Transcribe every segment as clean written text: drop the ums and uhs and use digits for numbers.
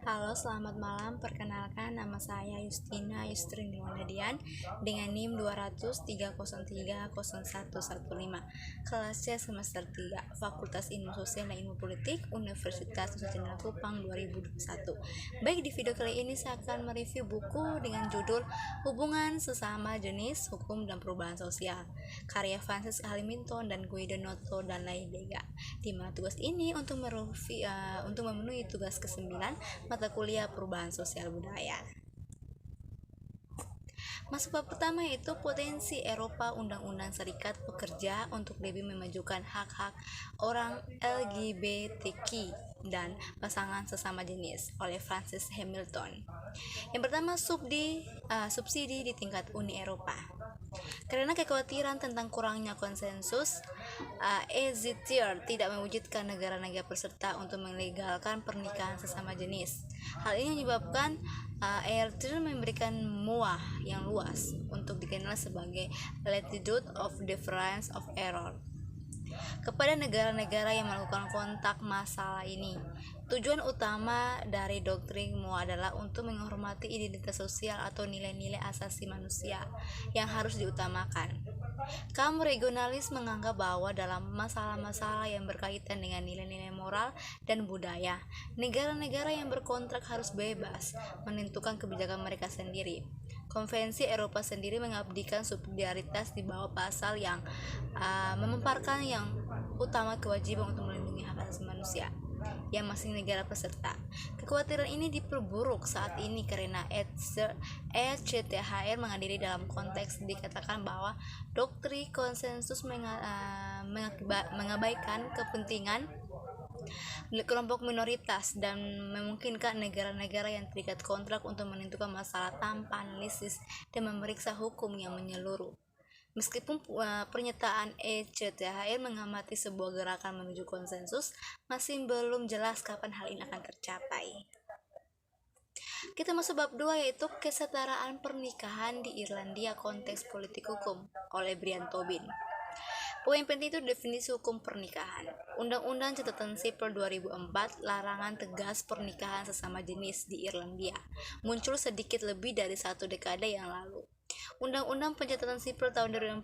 Halo, selamat malam. Perkenalkan, nama saya Yustina Yustrini Wanadian dengan NIM 203030115. Kelas C semester 3, Fakultas Ilmu Sosial dan Ilmu Politik, Universitas Nusa Cendana Kupang 2021. Baik, di video kali ini saya akan mereview buku dengan judul Hubungan Sesama Jenis, Hukum dan Perubahan Sosial, karya Francis Haliminton dan Guido Noto dan Laidega. Di mana tugas ini untuk memenuhi tugas ke-9 mata kuliah perubahan sosial budaya. Masuk bab pertama yaitu potensi Eropa Undang-Undang Serikat Pekerja untuk lebih memajukan hak-hak orang LGBTQ dan pasangan sesama jenis oleh Francis Hamilton. Yang pertama, subsidi di tingkat Uni Eropa. Karena kekhawatiran tentang kurangnya konsensus, EZTR tidak mewujudkan negara-negara peserta untuk melegalkan pernikahan sesama jenis. Hal ini menyebabkan EZTR memberikan MOA yang luas untuk dikenal sebagai Latitude of Difference of Error kepada negara-negara yang melakukan kontak masalah ini. Tujuan utama dari doktrin MOA adalah untuk menghormati identitas sosial atau nilai-nilai asasi manusia yang harus diutamakan. Kaum regionalis menganggap bahwa dalam masalah-masalah yang berkaitan dengan nilai-nilai moral dan budaya, negara-negara yang berkontrak harus bebas menentukan kebijakan mereka sendiri. Konvensi Eropa sendiri mengabdikan subsidiaritas di bawah pasal yang memaparkan yang utama kewajiban untuk melindungi hak asasi manusia yang masing negara peserta. Kekhawatiran ini diperburuk saat ini karena ECTHR menghadiri dalam konteks dikatakan bahwa doktrin konsensus mengabaikan kepentingan kelompok minoritas dan memungkinkan negara-negara yang terikat kontrak untuk menentukan masalah tanpa analisis dan memeriksa hukum yang menyeluruh. Meskipun pernyataan ECTHR mengamati sebuah gerakan menuju konsensus, masih belum jelas kapan hal ini akan tercapai. Kita masuk bab 2 yaitu kesetaraan pernikahan di Irlandia konteks politik hukum oleh Brian Tobin. Poin penting itu definisi hukum pernikahan. Undang-Undang Catatan Sipil 2004 larangan tegas pernikahan sesama jenis di Irlandia muncul sedikit lebih dari satu dekade yang lalu. Undang-Undang Pencatatan Sipil tahun 2004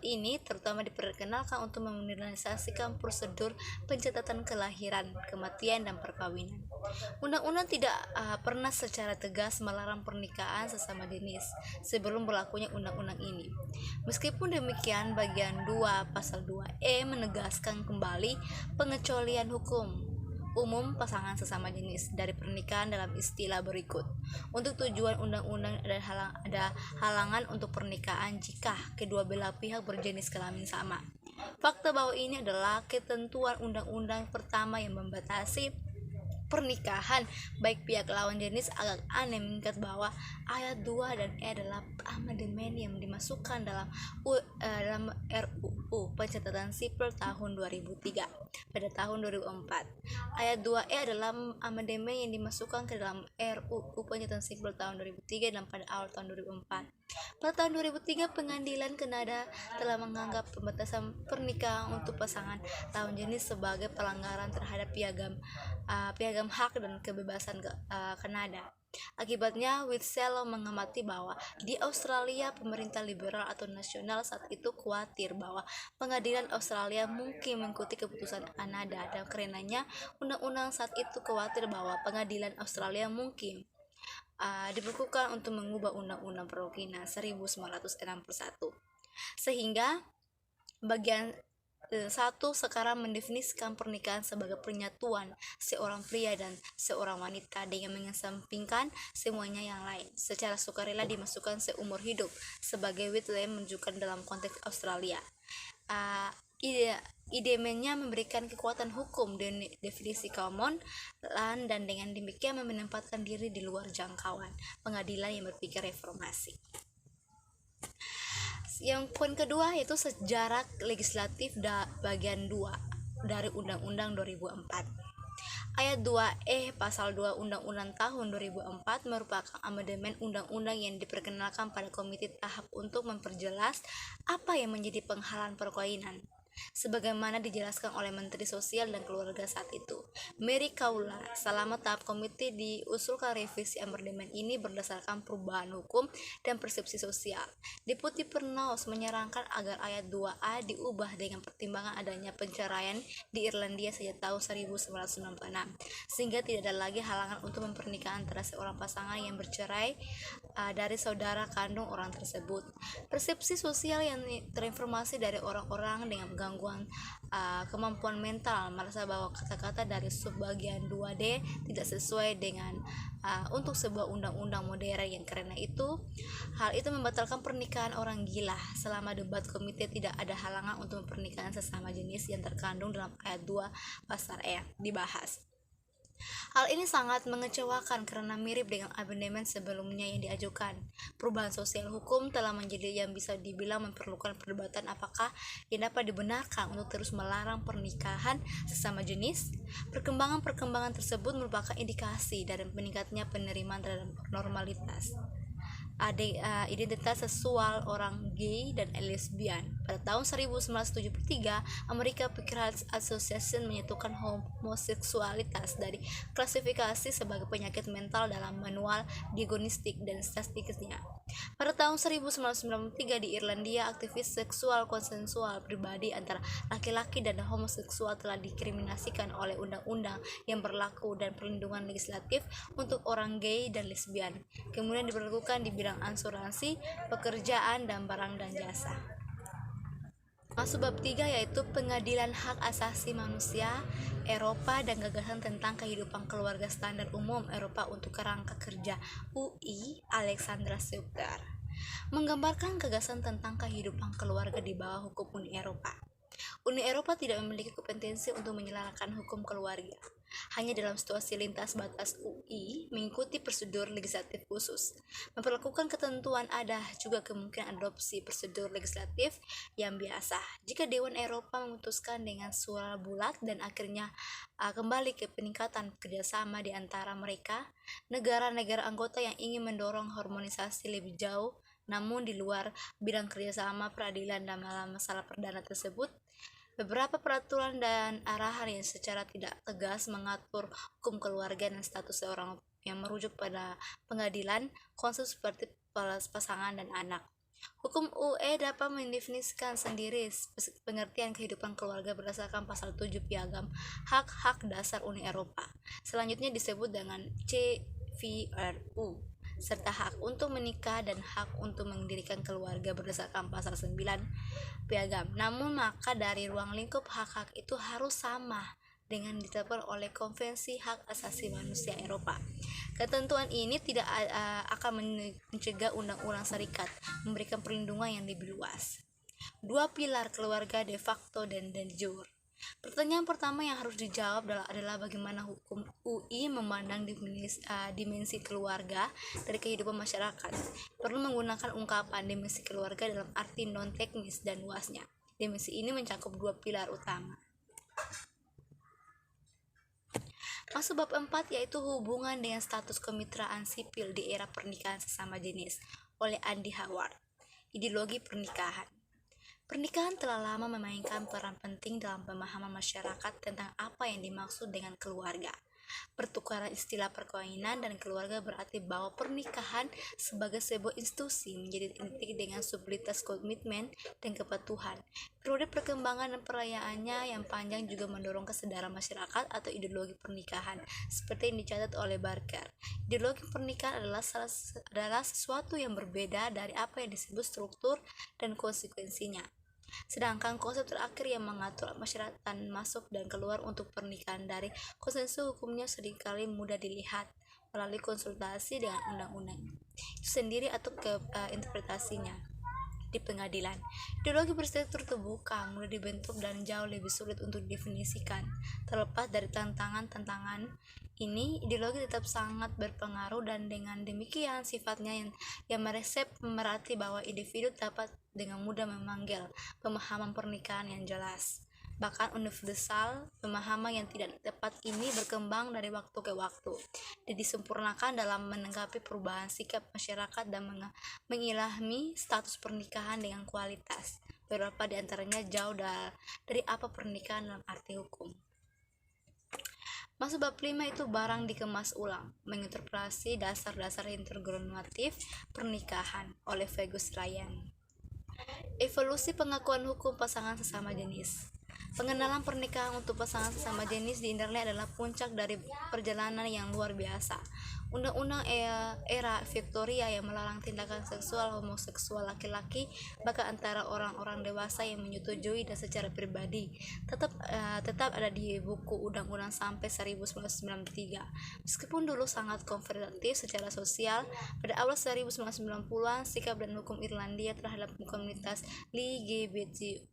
ini terutama diperkenalkan untuk memodernisasikan prosedur pencatatan kelahiran, kematian, dan perkawinan. Undang-undang tidak pernah secara tegas melarang pernikahan sesama jenis sebelum berlakunya undang-undang ini. Meskipun demikian, bagian 2 pasal 2E menegaskan kembali pengecualian hukum umum pasangan sesama jenis dari pernikahan dalam istilah berikut. Untuk tujuan undang-undang ada halangan untuk pernikahan jika kedua belah pihak berjenis kelamin sama. Fakta bahwa ini adalah ketentuan undang-undang pertama yang membatasi pernikahan baik pihak lawan jenis agak aneh mengingat bahwa ayat 2 dan E adalah amandemen yang dimasukkan dalam RUU Pencatatan Sipil tahun 2003 pada tahun 2004. Ayat 2E adalah amandemen yang dimasukkan ke dalam RUU Pencatatan Sipil tahun 2003 dan pada awal tahun 2004. Pada tahun 2003, Pengadilan Kanada telah menganggap pembatasan pernikahan untuk pasangan lawan jenis sebagai pelanggaran terhadap piagam hak dan kebebasan Kanada. Akibatnya, Witsello mengamati bahwa di Australia pemerintah liberal atau nasional saat itu khawatir bahwa pengadilan Australia mungkin mengikuti keputusan Kanada dan karenanya undang-undang saat itu khawatir bahwa pengadilan Australia mungkin dibekukan untuk mengubah Undang-Undang Perkawinan 1961 sehingga bagian 1 sekarang mendefinisikan pernikahan sebagai penyatuan seorang pria dan seorang wanita dengan mengesampingkan semuanya yang lain secara sukarela dimasukkan seumur hidup sebagai Whitlam menunjukkan dalam konteks Australia. Idemenya memberikan kekuatan hukum dan definisi common land dan dengan demikian menempatkan diri di luar jangkauan pengadilan yang berpikir reformasi. Yang poin kedua yaitu sejarah legislatif bagian 2 dari Undang-Undang 2004. Ayat 2E pasal 2 Undang-Undang tahun 2004 merupakan amandemen undang-undang yang diperkenalkan pada komite tahap untuk memperjelas apa yang menjadi penghalang perkawinan. sebagaimana dijelaskan oleh Menteri Sosial dan Keluarga saat itu, Mary Kaula. Selama tahap komite diusulkan revisi amandemen ini berdasarkan perubahan hukum dan persepsi sosial. Deputi Pernaus menyarankan agar ayat 2A diubah dengan pertimbangan adanya perceraian di Irlandia sejak tahun 1996, sehingga tidak ada lagi halangan untuk mempernikahan antara seorang pasangan yang bercerai dari saudara kandung orang tersebut. Persepsi sosial yang terinformasi dari orang-orang dengan gangguan kemampuan mental merasa bahwa kata-kata dari subbagian 2D tidak sesuai dengan untuk sebuah undang-undang modern, yang karena itu hal itu membatalkan pernikahan orang gila. Selama debat komite tidak ada halangan untuk pernikahan sesama jenis yang terkandung dalam ayat 2 pasal E dibahas. Hal ini sangat mengecewakan karena mirip dengan amandemen sebelumnya yang diajukan. Perubahan sosial hukum telah menjadi yang bisa dibilang memerlukan perdebatan apakah yang dapat dibenarkan untuk terus melarang pernikahan sesama jenis. Perkembangan-perkembangan tersebut merupakan indikasi dari meningkatnya penerimaan terhadap normalitas identitas seksual orang gay dan lesbian. Pada tahun 1973, American Psychiatric Association menyatukan homoseksualitas dari klasifikasi sebagai penyakit mental dalam manual diagnostik dan statistiknya. Pada tahun 1993 di Irlandia, aktivis seksual konsensual pribadi antara laki-laki dan homoseksual telah dikriminasikan oleh undang-undang yang berlaku dan perlindungan legislatif untuk orang gay dan lesbian. Kemudian diberlakukan di bidang asuransi, pekerjaan, dan barang dan jasa. Masuk bab 3 yaitu Pengadilan Hak Asasi Manusia Eropa dan gagasan tentang kehidupan keluarga standar umum Eropa untuk kerangka kerja UI Alexandra Seuter menggambarkan gagasan tentang kehidupan keluarga di bawah hukum Uni Eropa. Uni Eropa tidak memiliki kompetensi untuk menyelenggarakan hukum keluarga. Hanya dalam situasi lintas batas UI mengikuti prosedur legislatif khusus. Memperlakukan ketentuan ada juga kemungkinan adopsi prosedur legislatif yang biasa. Jika Dewan Eropa memutuskan dengan suara bulat dan akhirnya kembali ke peningkatan kerjasama di antara mereka, negara-negara anggota yang ingin mendorong harmonisasi lebih jauh, namun di luar bidang kerjasama peradilan dalam masalah perdana tersebut, beberapa peraturan dan arahan yang secara tidak tegas mengatur hukum keluarga dan status seorang yang merujuk pada pengadilan konsep seperti pasangan dan anak. Hukum UE dapat mendefinisikan sendiri pengertian kehidupan keluarga berdasarkan pasal 7 Piagam Hak-Hak Dasar Uni Eropa. Selanjutnya disebut dengan CVRU, serta hak untuk menikah dan hak untuk mendirikan keluarga berdasarkan pasal 9 Piagam. Namun maka dari ruang lingkup hak-hak itu harus sama dengan ditetapkan oleh Konvensi Hak Asasi Manusia Eropa. Ketentuan ini tidak akan mencegah undang-undang syarikat memberikan perlindungan yang lebih luas. Dua pilar keluarga de facto dan de jure. Pertanyaan pertama yang harus dijawab adalah bagaimana hukum UI memandang dimensi keluarga dari kehidupan masyarakat. Perlu menggunakan ungkapan dimensi keluarga dalam arti non-teknis dan luasnya. Dimensi ini mencakup dua pilar utama. Masuk bab 4 yaitu hubungan dengan status kemitraan sipil di era pernikahan sesama jenis oleh Andy Howard. Ideologi pernikahan. Pernikahan telah lama memainkan peran penting dalam pemahaman masyarakat tentang apa yang dimaksud dengan keluarga. Pertukaran istilah perkawinan dan keluarga berarti bahwa pernikahan sebagai sebuah institusi menjadi identik dengan subtilitas komitmen dan kepatuhan. Periode perkembangan dan perayaannya yang panjang juga mendorong kesadaran masyarakat atau ideologi pernikahan, seperti yang dicatat oleh Barker. Ideologi pernikahan adalah sesuatu yang berbeda dari apa yang disebut struktur dan konsekuensinya. Sedangkan konsep terakhir yang mengatur masyarakat masuk dan keluar untuk pernikahan dari konsensus hukumnya seringkali mudah dilihat melalui konsultasi dengan undang-undang itu sendiri atau interpretasinya di pengadilan. Ideologi berstruktur terbuka, mudah dibentuk dan jauh lebih sulit untuk didefinisikan. Terlepas dari tantangan ini, ideologi tetap sangat berpengaruh dan dengan demikian sifatnya yang meresep merati bahwa individu dapat dengan mudah memanggil pemahaman pernikahan yang jelas. Bahkan universal, pemahaman yang tidak tepat ini berkembang dari waktu ke waktu dan disempurnakan dalam menanggapi perubahan sikap masyarakat dan mengilhami status pernikahan dengan kualitas. beberapa di antaranya jauh dari apa pernikahan dalam arti hukum. Masuk bab 5 itu barang dikemas ulang, menginterpretasi dasar-dasar internormatif pernikahan oleh Fergus Ryan. Evolusi pengakuan hukum pasangan sesama jenis. Pengenalan pernikahan untuk pasangan sesama jenis di internet adalah puncak dari perjalanan yang luar biasa. Undang-undang era Victoria yang melarang tindakan seksual homoseksual laki-laki bahkan antara orang-orang dewasa yang menyetujui dan secara pribadi tetap ada di buku undang-undang sampai 1993. Meskipun dulu sangat konservatif secara sosial, pada awal 1990-an sikap dan hukum Irlandia terhadap komunitas LGBT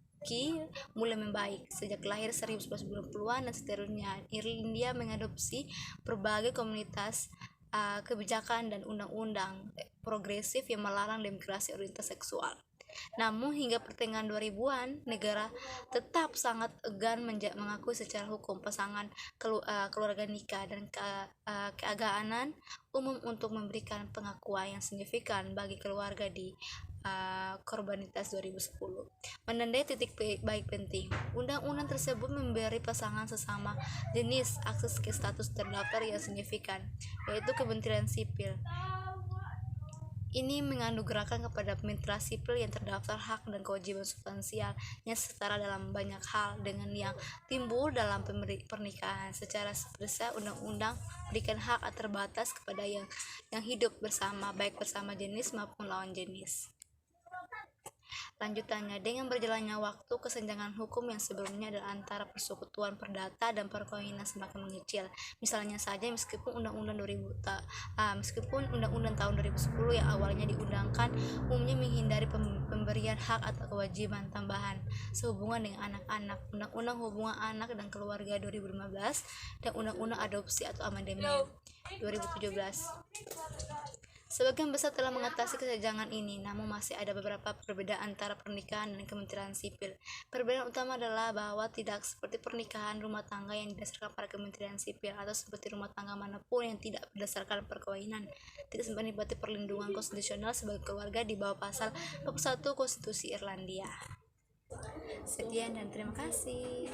mulai membaik. Sejak lahir 1990-an dan seterusnya, Irlandia mengadopsi berbagai komunitas kebijakan dan undang-undang progresif yang melarang demokrasi orientasi seksual. Namun hingga pertengahan 2000-an, negara tetap sangat enggan mengakui secara hukum pasangan keluarga nikah dan keagamaan umum untuk memberikan pengakuan yang signifikan bagi keluarga di Korbanitas 2010 menandai titik baik penting. Undang-undang tersebut memberi pasangan sesama jenis akses ke status terdaftar yang signifikan, yaitu Kementerian Sipil. Ini menganugerahkan kepada mitra sipil yang terdaftar hak dan kewajiban substansial yang setara dalam banyak hal dengan yang timbul dalam pernikahan. Secara sebesar undang-undang berikan hak terbatas kepada yang hidup bersama, baik bersama jenis maupun lawan jenis. Lanjutannya, dengan berjalannya waktu, kesenjangan hukum yang sebelumnya adalah antara persekutuan perdata dan perkawinan semakin mengecil. Misalnya saja, meskipun undang-undang tahun 2010 yang awalnya diundangkan umumnya menghindari pemberian hak atau kewajiban tambahan sehubungan dengan anak-anak, Undang-Undang Hubungan Anak dan Keluarga 2015 dan Undang-Undang Adopsi atau Amandemen 2017. Sebagian besar telah mengatasi kesenjangan ini, namun masih ada beberapa perbedaan antara pernikahan dan Kementerian Sipil. Perbedaan utama adalah bahwa tidak seperti pernikahan rumah tangga yang didasarkan pada Kementerian Sipil atau seperti rumah tangga manapun yang tidak berdasarkan perkawinan, tidak menikmati perlindungan konstitusional sebagai keluarga di bawah pasal 41 Konstitusi Irlandia. Sekian dan terima kasih.